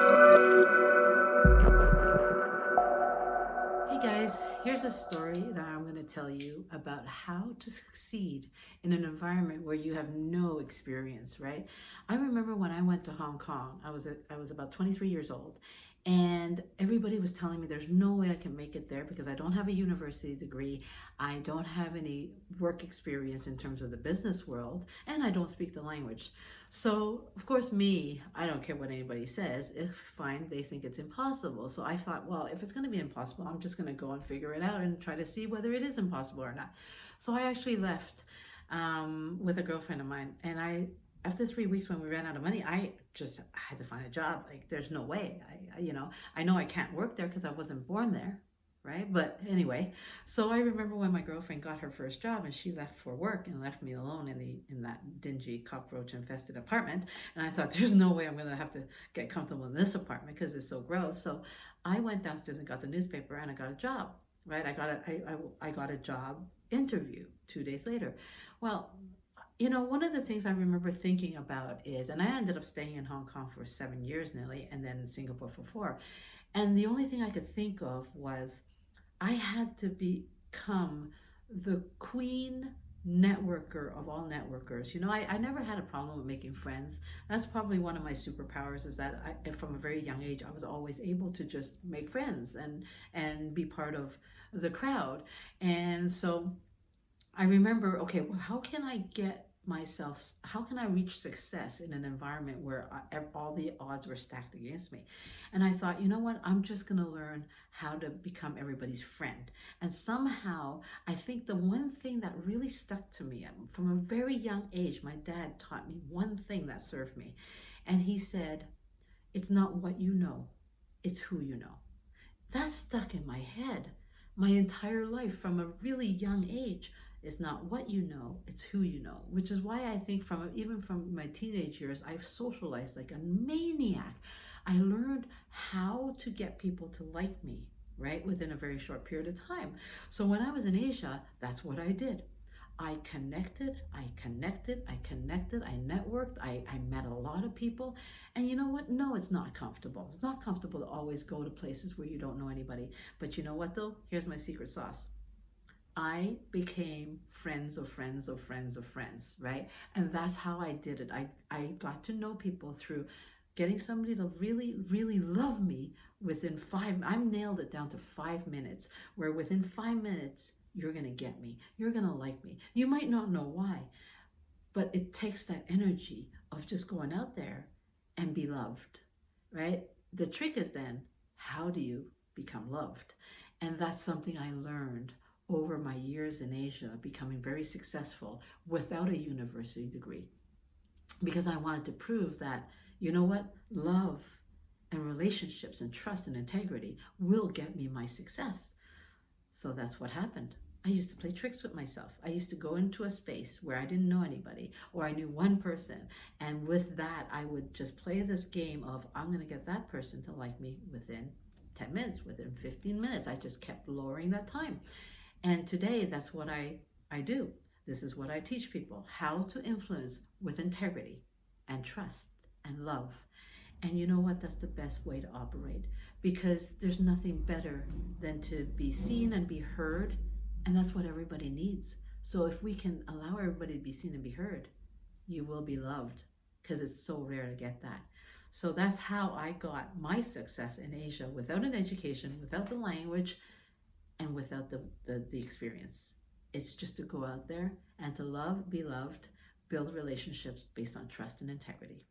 Hey guys, here's a story that I'm going to tell you about how to succeed in an environment where you have no experience, right? I remember when I went to Hong Kong, I was about 23 years old, and everybody was telling me there's no way I can make it there because I don't have a university degree, I don't have any work experience in terms of the business world, and I don't speak the language. So, of course, I don't care what anybody says. If fine, they think it's impossible. So I thought, well, if it's going to be impossible, I'm just going to go and figure it out and try to see whether it is impossible or not. So I actually left with a girlfriend of mine, and after 3 weeks when we ran out of money, I just had to find a job. Like, there's no way. I know I can't work there because I wasn't born there, right? But anyway, so I remember when my girlfriend got her first job and she left for work and left me alone in that dingy cockroach infested apartment, and I thought there's no way I'm going to have to get comfortable in this apartment because it's so gross. So I went downstairs and got the newspaper and I got a job, right? I got a job interview 2 days later. Well, one of the things I remember thinking about is, and I ended up staying in Hong Kong for 7 years nearly, and then in Singapore for 4. And the only thing I could think of was I had to become the queen networker of all networkers. I never had a problem with making friends. That's probably one of my superpowers, is that from a very young age, I was always able to just make friends and be part of the crowd. And so I remember, okay, well, how can I reach success in an environment where all the odds were stacked against me? And I thought, you know what, I'm just going to learn how to become everybody's friend. And somehow, I think the one thing that really stuck to me from a very young age, my dad taught me one thing that served me. And he said, it's not what you know, it's who you know. That stuck in my head my entire life from a really young age. It's not what you know, it's who you know, which is why I think even from my teenage years, I've socialized like a maniac. I learned how to get people to like me, right, within a very short period of time. So when I was in Asia, that's what I did. I networked, I met a lot of people. And you know what? No, it's not comfortable. It's not comfortable to always go to places where you don't know anybody. But you know what though? Here's my secret sauce. I became friends of friends of friends of friends, right? And that's how I did it. I got to know people through getting somebody to really, really love me within I nailed it down to 5 minutes, where within 5 minutes, you're going to get me. You're going to like me. You might not know why, but it takes that energy of just going out there and be loved, right? The trick is then, how do you become loved? And that's something I learned over my years in Asia, becoming very successful without a university degree, because I wanted to prove that, you know what, love and relationships and trust and integrity will get me my success. So that's what happened. I used to play tricks with myself. I used to go into a space where I didn't know anybody, or I knew one person. And with that, I would just play this game of, I'm going to get that person to like me within 10 minutes, within 15 minutes. I just kept lowering that time. And today, that's what I do. This is what I teach people: how to influence with integrity and trust and love. And you know what? That's the best way to operate, because there's nothing better than to be seen and be heard. And that's what everybody needs. So if we can allow everybody to be seen and be heard, you will be loved, because it's so rare to get that. So that's how I got my success in Asia, without an education, without the language, and without the experience. It's just to go out there and to love, be loved, build relationships based on trust and integrity.